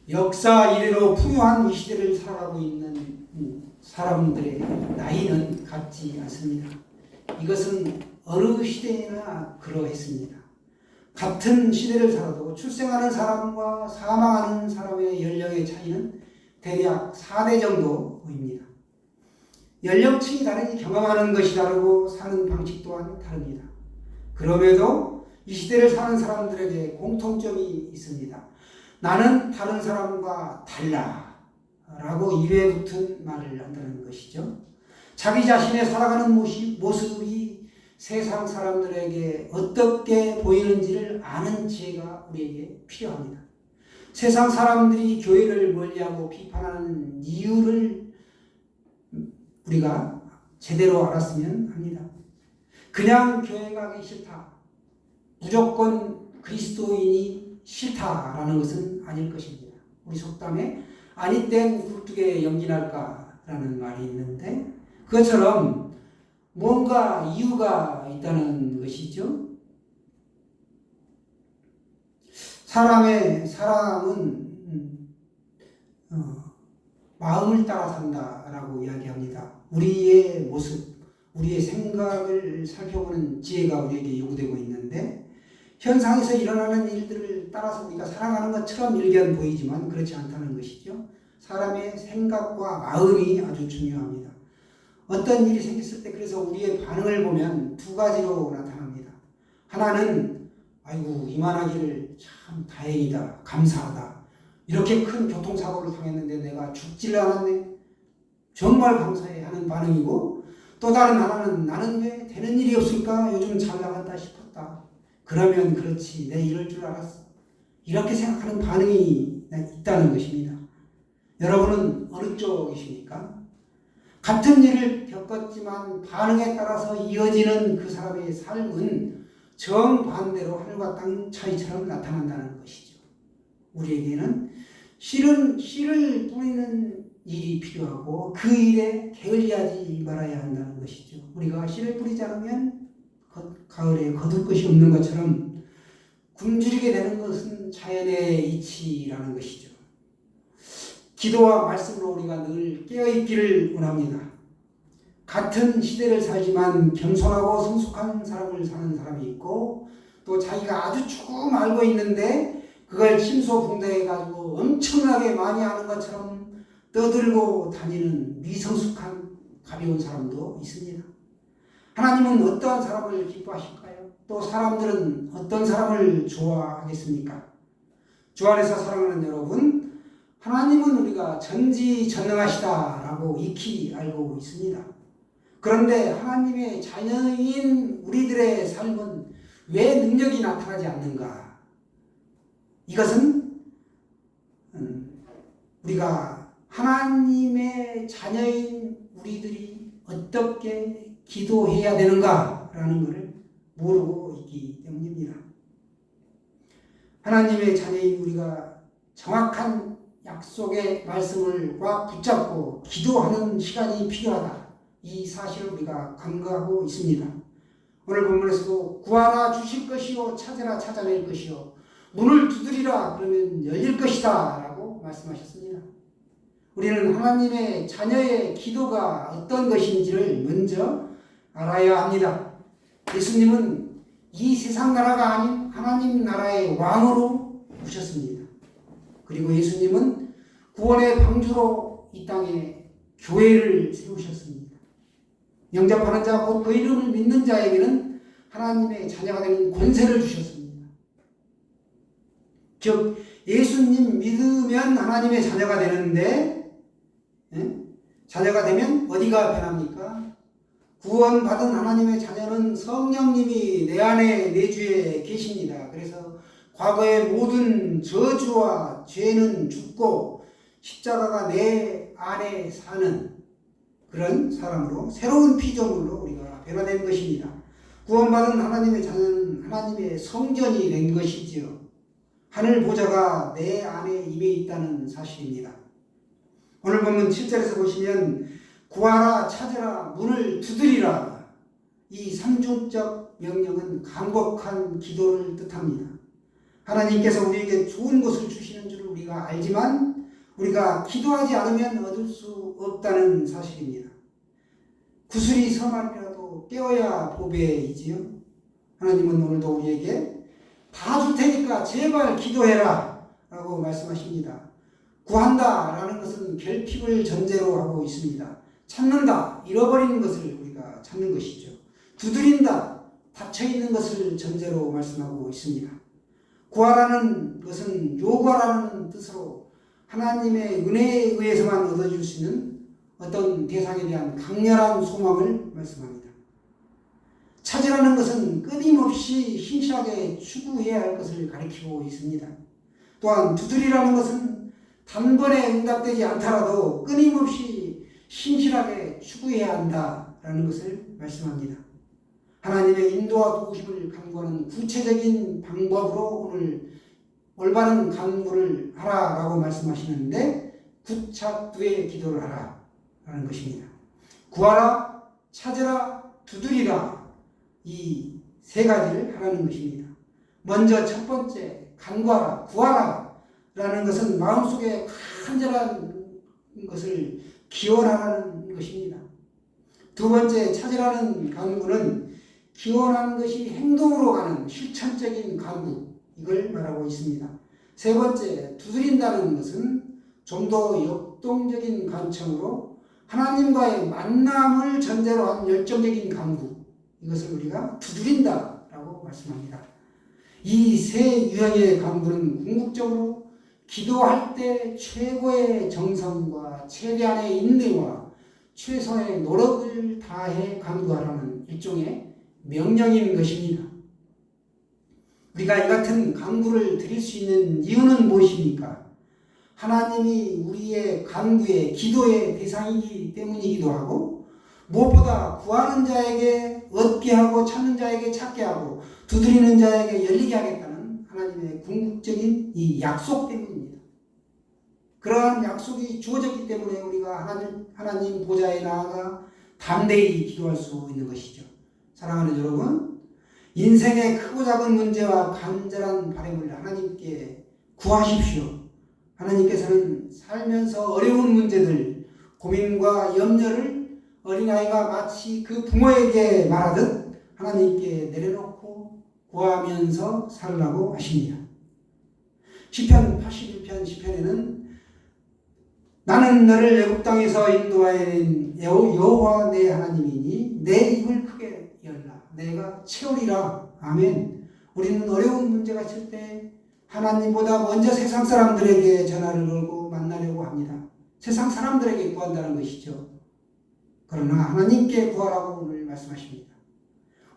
역사 이래로 풍요한 이 시대를 살아가고 있는 사람들의 나이는 같지 않습니다. 이것은 어느 시대나 그러했습니다. 같은 시대를 살아도 출생하는 사람과 사망하는 사람의 연령의 차이는 대략 4대 정도 보입니다. 연령층이 다르니 경험하는 것이 다르고 사는 방식 또한 다릅니다. 그럼에도 이 시대를 사는 사람들에게 공통점이 있습니다. 나는 다른 사람과 달라 라고 입에 붙은 말을 한다는 것이죠. 자기 자신의 살아가는 모습이 세상 사람들에게 어떻게 보이는지를 아는 지혜가 우리에게 필요합니다. 세상 사람들이 교회를 멀리하고 비판하는 이유를 우리가 제대로 알았으면 합니다. 그냥 교회 가기 싫다, 무조건 그리스도인이 싫다라는 것은 아닐 것입니다. 우리 속담에 아니 땐 굴뚝에 연기 날까라는 말이 있는데 그것처럼 뭔가 이유가 있다는 것이죠. 사람은 마음을 따라 산다라고 이야기합니다. 우리의 모습, 우리의 생각을 살펴보는 지혜가 우리에게 요구되고 있는데 현상에서 일어나는 일들을 따라서 우리가 살아가는 것처럼 일견 보이지만 그렇지 않다는 것이죠. 사람의 생각과 마음이 아주 중요합니다. 어떤 일이 생겼을 때 그래서 우리의 반응을 보면 두 가지로 나타납니다. 하나는 아이고 이만하기를 참 다행이다, 감사하다. 이렇게 큰 교통사고를 당했는데 내가 죽질 않았네. 정말 감사해 하는 반응이고 또 다른 하나는 나는 왜 되는 일이 없을까? 요즘 잘 나간다 싶었다. 그러면 그렇지 내 이럴 줄 알았어. 이렇게 생각하는 반응이 있다는 것입니다. 여러분은 어느 쪽이십니까? 같은 일을 겪었지만 반응에 따라서 이어지는 그 사람의 삶은 정반대로 하늘과 땅 차이처럼 나타난다는 것이죠. 우리에게는 씨를 뿌리는 일이 필요하고 그 일에 게을리하지 말아야 한다는 것이죠. 우리가 씨를 뿌리지 않으면 가을에 거둘 것이 없는 것처럼 굶주리게 되는 것은 자연의 이치라는 것이죠. 기도와 말씀으로 우리가 늘 깨어있기를 원합니다. 같은 시대를 살지만 겸손하고 성숙한 사람을 사는 사람이 있고 또 자기가 아주 조금 알고 있는데 그걸 심소붕대해가지고 엄청나게 많이 아는 것처럼 떠들고 다니는 미성숙한 가벼운 사람도 있습니다. 하나님은 어떠한 사람을 기뻐하실까요? 또 사람들은 어떤 사람을 좋아하겠습니까? 주 안에서 사랑하는 여러분, 하나님은 우리가 전지전능하시다라고 익히 알고 있습니다. 그런데 하나님의 자녀인 우리들의 삶은 왜 능력이 나타나지 않는가? 이것은 우리가 하나님의 자녀인 우리들이 어떻게 기도해야 되는가라는 것을 모르고 있기 때문입니다. 하나님의 자녀인 우리가 정확한 약속의 말씀을 꽉 붙잡고 기도하는 시간이 필요하다. 이 사실을 우리가 간과하고 있습니다. 오늘 본문에서도 구하라 주실 것이요 찾으라 찾아낼 것이요 문을 두드리라 그러면 열릴 것이다 라고 말씀하셨습니다. 우리는 하나님의 자녀의 기도가 어떤 것인지를 먼저 알아야 합니다. 예수님은 이 세상 나라가 아닌 하나님 나라의 왕으로 오셨습니다. 그리고 예수님은 구원의 방주로 이 땅에 교회를 세우셨습니다. 영접하는 자, 곧 그 이름을 믿는 자에게는 하나님의 자녀가 되는 권세를 주셨습니다. 즉 예수님 믿으면 하나님의 자녀가 되는데 자녀가 되면 어디가 변합니까? 구원받은 하나님의 자녀는 성령님이 내 안에 내주에 계십니다. 그래서 과거의 모든 저주와 죄는 죽고 십자가가 내 안에 사는 그런 사람으로 새로운 피조물로 우리가 변화된 것입니다. 구원받은 하나님의 자녀는 하나님의 성전이 된 것이지요. 하늘 보좌가 내 안에 임해 있다는 사실입니다. 오늘 보면 7절에서 보시면 구하라 찾으라 문을 두드리라 이 삼중적 명령은 간곡한 기도를 뜻합니다. 하나님께서 우리에게 좋은 것을 주시는 줄을 우리가 알지만 우리가 기도하지 않으면 얻을 수 없다는 사실입니다. 구슬이 서만이라도 깨어야 보배이지요. 하나님은 오늘도 우리에게 다 줄 테니까 제발 기도해라 라고 말씀하십니다. 구한다 라는 것은 결핍을 전제로 하고 있습니다. 찾는다, 잃어버리는 것을 우리가 찾는 것이죠. 두드린다, 닫혀있는 것을 전제로 말씀하고 있습니다. 구하라는 것은 요구하라는 뜻으로 하나님의 은혜에 의해서만 얻어줄 수 있는 어떤 대상에 대한 강렬한 소망을 말씀합니다. 찾으라는 것은 끊임없이 힘차게 추구해야 할 것을 가리키고 있습니다. 또한 두드리라는 것은 단번에 응답되지 않더라도 끊임없이 신실하게 추구해야 한다라는 것을 말씀합니다. 하나님의 인도와 도우심을 간구하는 구체적인 방법으로 오늘 올바른 간구를 하라라고 말씀하시는데 구착두의 기도를 하라라는 것입니다. 구하라, 찾으라, 두드리라 이 세 가지를 하라는 것입니다. 먼저 첫 번째 간구하라, 구하라 라는 것은 마음속에 간절한 것을 기원하라는 것입니다. 두 번째 찾으라는 간구는 기원하는 것이 행동으로 가는 실천적인 간구, 이걸 말하고 있습니다. 세 번째 두드린다는 것은 좀 더 역동적인 관점으로 하나님과의 만남을 전제로 한 열정적인 간구, 이것을 우리가 두드린다라고 말씀합니다. 이 세 유형의 간구는 궁극적으로 기도할 때 최고의 정성과 최대한의 인내와 최선의 노력을 다해 간구하라는 일종의 명령인 것입니다. 우리가 이 같은 간구를 드릴 수 있는 이유는 무엇입니까? 하나님이 우리의 간구의 기도의 대상이기 때문이기도 하고 무엇보다 구하는 자에게 얻게 하고 찾는 자에게 찾게 하고 두드리는 자에게 열리게 하겠다는 하나님의 궁극적인 이 약속 때문입니다. 그러한 약속이 주어졌기 때문에 우리가 하나님 보좌에 나아가 담대히 기도할 수 있는 것이죠. 사랑하는 여러분, 인생의 크고 작은 문제와 간절한 바람을 하나님께 구하십시오. 하나님께서는 살면서 어려운 문제들, 고민과 염려를 어린아이가 마치 그 부모에게 말하듯 하나님께 내려놓고 구하면서 살라고 하십니다. 시편 81편 시편에는 나는 너를 애굽 땅에서 인도하여 여호와 내 하나님이니 내 입을 크게 열라 내가 채우리라. 아멘. 우리는 어려운 문제가 있을 때 하나님보다 먼저 세상 사람들에게 전화를 걸고 만나려고 합니다. 세상 사람들에게 구한다는 것이죠. 그러나 하나님께 구하라고 오늘 말씀하십니다.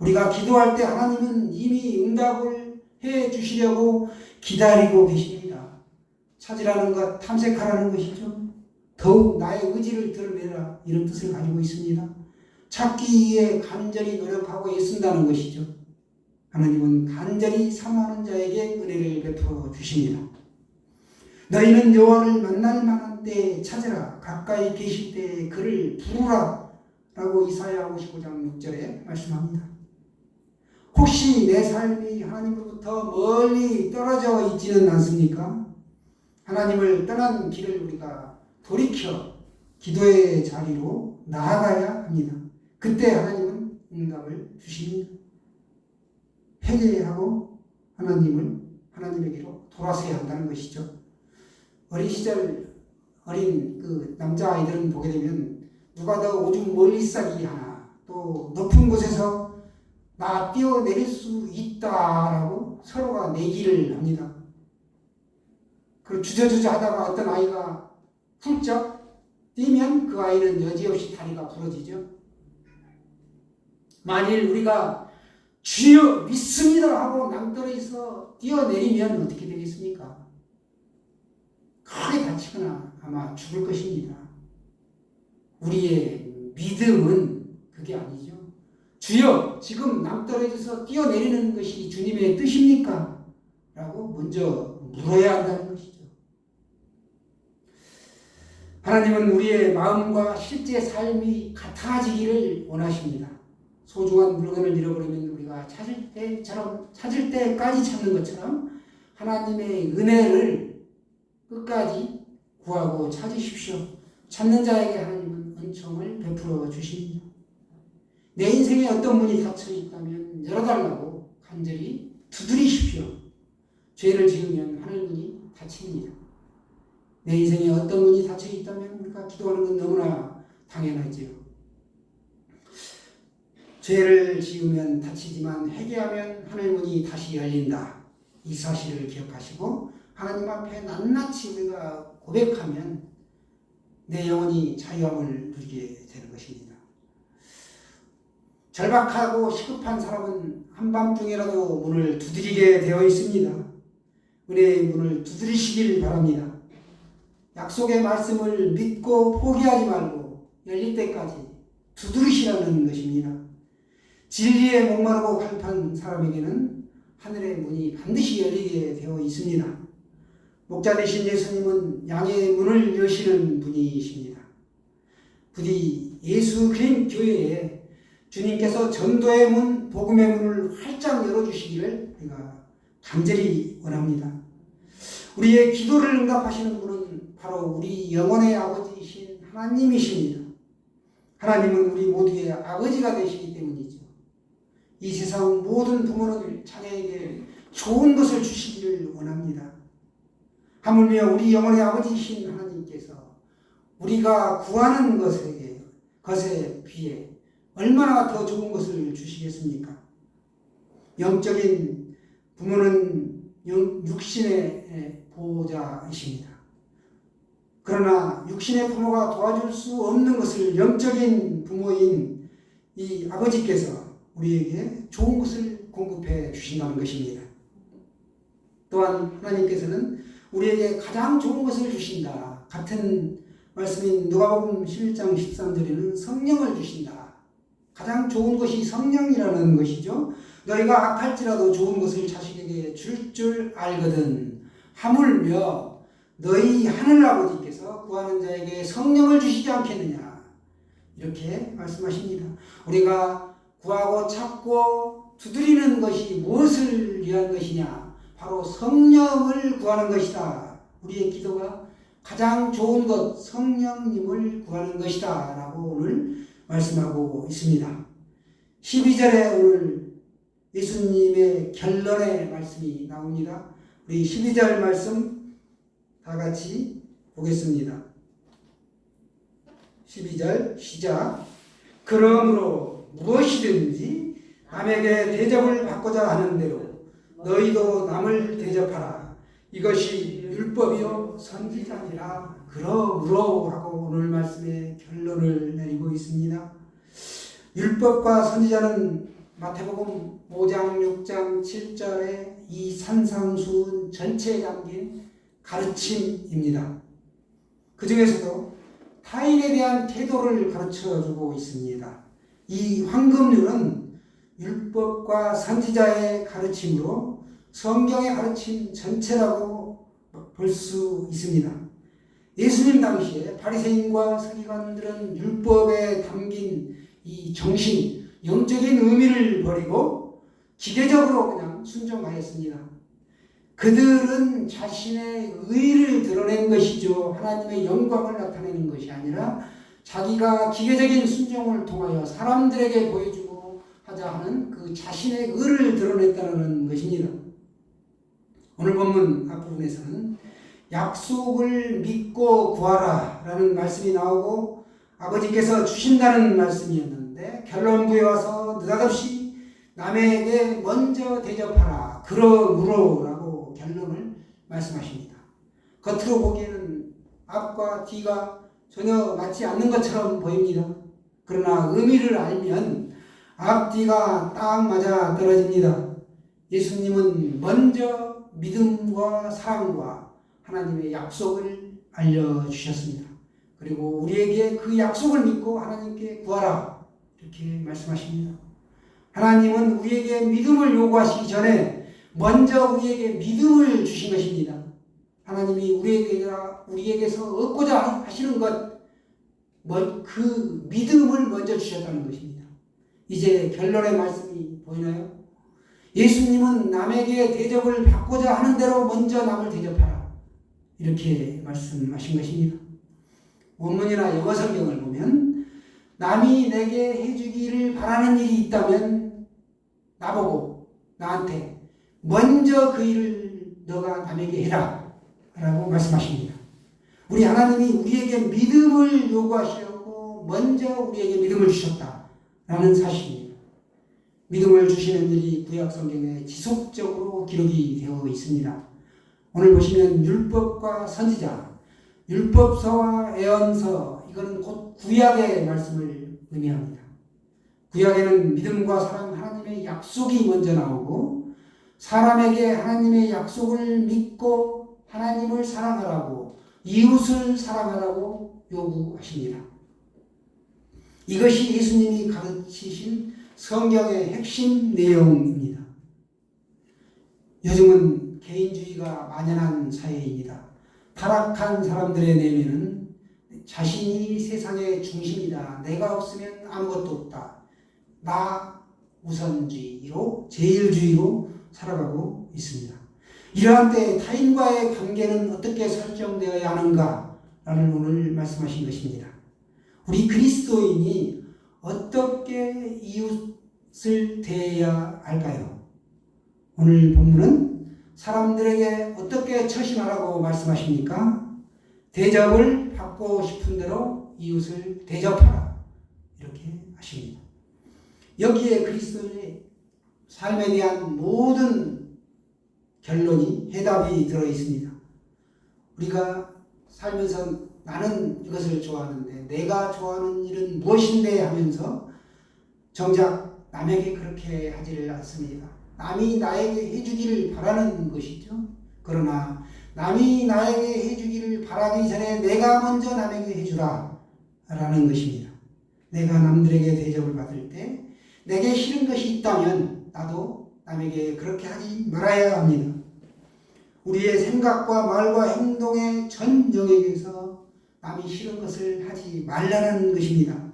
우리가 기도할 때 하나님은 이미 응답을 해 주시려고 기다리고 계십니다. 찾으라는 것, 탐색하라는 것이죠. 더욱 나의 의지를 드러내라, 이런 뜻을 가지고 있습니다. 찾기 위해 간절히 노력하고 애쓴다는 것이죠. 하나님은 간절히 사모하는 자에게 은혜를 베풀어 주십니다. 너희는 여호와를 만날 만한 때에 찾으라, 가까이 계실 때에 그를 부르라 라고 이사야 59장 6절에 말씀합니다. 혹시 내 삶이 하나님으로부터 멀리 떨어져 있지는 않습니까? 하나님을 떠난 길을 우리가 돌이켜 기도의 자리로 나아가야 합니다. 그때 하나님은 응답을 주십니다. 회개하고 하나님에게로 돌아서야 한다는 것이죠. 어린 시절 어린 그 남자아이들은 보게 되면 누가 더 오줌 멀리 싸기 하나, 또 높은 곳에서 나 뛰어내릴 수 있다라고 서로가 내기를 합니다. 그 주저주저 하다가 어떤 아이가 훌쩍 뛰면 그 아이는 여지없이 다리가 부러지죠. 만일 우리가 주여 믿습니다 하고 낭떠러지에서 뛰어내리면 어떻게 되겠습니까? 크게 다치거나 아마 죽을 것입니다. 우리의 믿음은 그게 아니죠. 주여 지금 낭떠러지에서 뛰어내리는 것이 주님의 뜻입니까? 라고 먼저 물어야 한다는 것이죠. 하나님은 우리의 마음과 실제 삶이 같아지기를 원하십니다. 소중한 물건을 잃어버리면 우리가 찾을 때까지 찾는 것처럼 하나님의 은혜를 끝까지 구하고 찾으십시오. 찾는 자에게 하나님은 은총을 베풀어 주십니다. 내 인생에 어떤 문이 닫혀 있다면 열어달라고 간절히 두드리십시오. 죄를 지으면 하늘 문이 닫힙니다. 내 인생에 어떤 문이 닫혀 있다면 우리가 기도하는 건 너무나 당연하지요. 죄를 지으면 닫히지만 회개하면 하늘 문이 다시 열린다. 이 사실을 기억하시고 하나님 앞에 낱낱이 우리가 고백하면 내 영혼이 자유함을 누리게 되는 것입니다. 절박하고 시급한 사람은 한밤중에라도 문을 두드리게 되어 있습니다. 은혜의 문을 두드리시길 바랍니다. 약속의 말씀을 믿고 포기하지 말고 열릴 때까지 두드리시라는 것입니다. 진리에 목마르고 갈급한 사람에게는 하늘의 문이 반드시 열리게 되어 있습니다. 목자 되신 예수님은 양의 문을 여시는 분이십니다. 부디 예수 그림 교회에 주님께서 전도의 문, 복음의 문을 활짝 열어주시기를 우리가 간절히 원합니다. 우리의 기도를 응답하시는 분은 바로 우리 영혼의 아버지이신 하나님이십니다. 하나님은 우리 모두의 아버지가 되시기 때문이죠. 이 세상 모든 부모는 자녀에게 좋은 것을 주시기를 원합니다. 하물며 우리 영혼의 아버지이신 하나님께서 우리가 구하는 것에 비해 얼마나 더 좋은 것을 주시겠습니까? 영적인 부모는 육신의 보호자이십니다. 그러나 육신의 부모가 도와줄 수 없는 것을 영적인 부모인 이 아버지께서 우리에게 좋은 것을 공급해 주신다는 것입니다. 또한 하나님께서는 우리에게 가장 좋은 것을 주신다. 같은 말씀인 누가복음 11장 13절에는 성령을 주신다. 가장 좋은 것이 성령이라는 것이죠. 너희가 악할지라도 좋은 것을 자식에게 줄 알거든. 하물며 너희 하늘아버지께서 구하는 자에게 성령을 주시지 않겠느냐. 이렇게 말씀하십니다. 우리가 구하고 찾고 두드리는 것이 무엇을 위한 것이냐? 바로 성령을 구하는 것이다. 우리의 기도가 가장 좋은 것, 성령님을 구하는 것이다. 라고 오늘 말씀하고 있습니다. 12절에 오늘 예수님의 결론의 말씀이 나옵니다. 우리 12절 말씀 다 같이 보겠습니다. 12절 시작. 그러므로 무엇이든지 남에게 대접을 받고자 하는 대로 너희도 남을 대접하라. 이것이 율법이요 선지자니라. 그러므로 하고 오늘 말씀의 결론을 내리고 있습니다. 율법과 선지자는 마태복음 5장 6장 7절의 이 산상수훈 전체에 담긴 가르침입니다. 그 중에서도 타인에 대한 태도를 가르쳐주고 있습니다. 이 황금률은 율법과 선지자의 가르침으로 성경의 가르침 전체라고 볼 수 있습니다. 예수님 당시에 바리새인과 서기관들은 율법에 담긴 이 정신, 영적인 의미를 버리고 기계적으로 그냥 순종하였습니다. 그들은 자신의 의를 드러낸 것이죠. 하나님의 영광을 나타내는 것이 아니라 자기가 기계적인 순종을 통하여 사람들에게 보여주고 하자 하는 그 자신의 의를 드러냈다는 것입니다. 오늘 본문 앞부분에서는 약속을 믿고 구하라 라는 말씀이 나오고 아버지께서 주신다는 말씀이었는데 결론부에 와서 느닷없이 남에게 먼저 대접하라. 그러므로 라고 결론을 말씀하십니다. 겉으로 보기에는 앞과 뒤가 전혀 맞지 않는 것처럼 보입니다. 그러나 의미를 알면 앞뒤가 딱 맞아 떨어집니다. 예수님은 먼저 믿음과 사랑과 하나님의 약속을 알려주셨습니다. 그리고 우리에게 그 약속을 믿고 하나님께 구하라 이렇게 말씀하십니다. 하나님은 우리에게 믿음을 요구하시기 전에 먼저 우리에게 믿음을 주신 것입니다. 하나님이 우리에게서 얻고자 하시는 것, 그 믿음을 먼저 주셨다는 것입니다. 이제 결론의 말씀이 보이나요? 예수님은 남에게 대접을 받고자 하는 대로 먼저 남을 대접하라. 이렇게 말씀하신 것입니다. 원문이나 영어 성경을 보면 남이 내게 해주기를 바라는 일이 있다면 나보고 나한테 먼저 그 일을 너가 남에게 해라 라고 말씀하십니다. 우리 하나님이 우리에게 믿음을 요구하시려고 먼저 우리에게 믿음을 주셨다라는 사실입니다. 믿음을 주시는 일이 구약 성경에 지속적으로 기록이 되어 있습니다. 오늘 보시면 율법과 선지자, 율법서와 예언서, 이거는 곧 구약의 말씀을 의미합니다. 구약에는 믿음과 사랑, 하나님의 약속이 먼저 나오고 사람에게 하나님의 약속을 믿고 하나님을 사랑하라고, 이웃을 사랑하라고 요구하십니다. 이것이 예수님이 가르치신 성경의 핵심 내용입니다. 요즘은 개인주의가 만연한 사회입니다. 타락한 사람들의 내면은 자신이 세상의 중심이다. 내가 없으면 아무것도 없다. 나 우선주의로, 제일주의로 살아가고 있습니다. 이러한 때 타인과의 관계는 어떻게 설정되어야 하는가라는 오늘 말씀하신 것입니다. 우리 그리스도인이 어떻게 이웃을 대해야 할까요? 오늘 본문은 사람들에게 어떻게 처신하라고 말씀하십니까? 대접을 받고 싶은 대로 이웃을 대접하라. 이렇게 하십니다. 여기에 그리스도인의 삶에 대한 모든 결론이, 해답이 들어 있습니다. 우리가 살면서 나는 이것을 좋아하는데 내가 좋아하는 일은 무엇인데 하면서 정작 남에게 그렇게 하지를 않습니다. 남이 나에게 해주기를 바라는 것이죠. 그러나 남이 나에게 해주기를 바라기 전에 내가 먼저 남에게 해주라 라는 것입니다. 내가 남들에게 대접을 받을 때 내게 싫은 것이 있다면 나도 남에게 그렇게 하지 말아야 합니다. 우리의 생각과 말과 행동의 전 영역에서 남이 싫은 것을 하지 말라는 것입니다.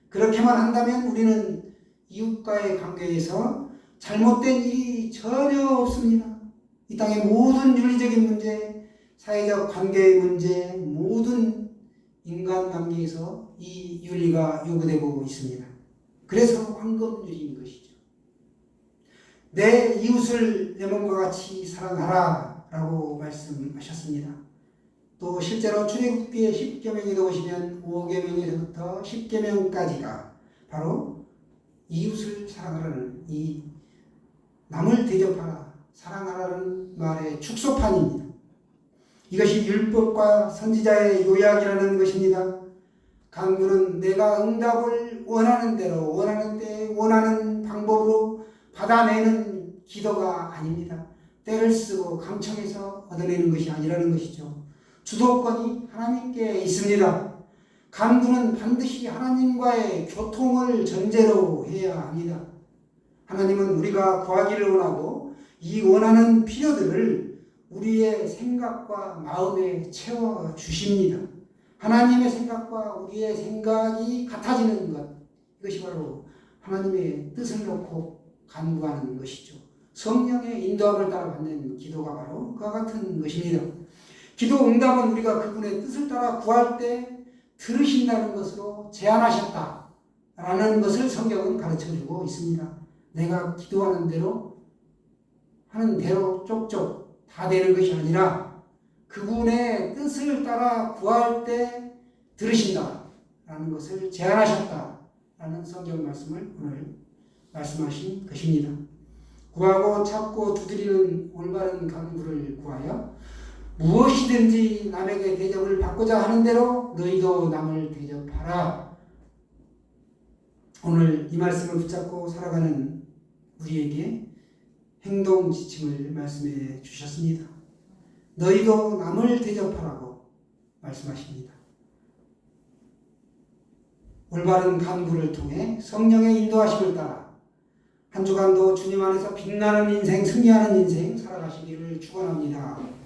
그렇게만 한다면 우리는 이웃과의 관계에서 잘못된 일이 전혀 없습니다. 이 땅의 모든 윤리적인 문제, 사회적 관계의 문제, 모든 인간관계에서 이 윤리가 요구되고 있습니다. 그래서 황금률인 것이죠. 내 이웃을 내 몸과 같이 사랑하라 라고 말씀하셨습니다. 또 실제로 출애굽기의 10계명에 보시면 5계명에서부터 10계명까지가 바로 이웃을 사랑하라는, 이 남을 대접하라, 사랑하라는 말의 축소판입니다. 이것이 율법과 선지자의 요약이라는 것입니다. 간구는 내가 응답을 원하는 대로, 원하는 때, 원하는 방법으로 받아내는 기도가 아닙니다. 때를 쓰고 강청해서 얻어내는 것이 아니라는 것이죠. 주도권이 하나님께 있습니다. 간구는 반드시 하나님과의 교통을 전제로 해야 합니다. 하나님은 우리가 구하기를 원하고 이 원하는 필요들을 우리의 생각과 마음에 채워주십니다. 하나님의 생각과 우리의 생각이 같아지는 것, 이것이 바로 하나님의 뜻을 놓고 간구하는 것이죠. 성령의 인도함을 따라 받는 기도가 바로 그와 같은 것입니다. 기도 응답은 우리가 그분의 뜻을 따라 구할 때 들으신다는 것으로 제안하셨다라는 것을 성경은 가르쳐주고 있습니다. 내가 기도하는 대로 하는 대로 쪽쪽 다 되는 것이 아니라 그분의 뜻을 따라 구할 때 들으신다라는 것을 제안하셨다라는 성경 말씀을 오늘 말씀하신 것입니다. 구하고 찾고 두드리는 올바른 간구를 구하여 무엇이든지 남에게 대접을 받고자 하는 대로 너희도 남을 대접하라. 오늘 이 말씀을 붙잡고 살아가는 우리에게 행동 지침을 말씀해 주셨습니다. 너희도 남을 대접하라고 말씀하십니다. 올바른 간구를 통해 성령의 인도하심을 따라 한 주간도 주님 안에서 빛나는 인생, 승리하는 인생 살아가시기를 축원합니다.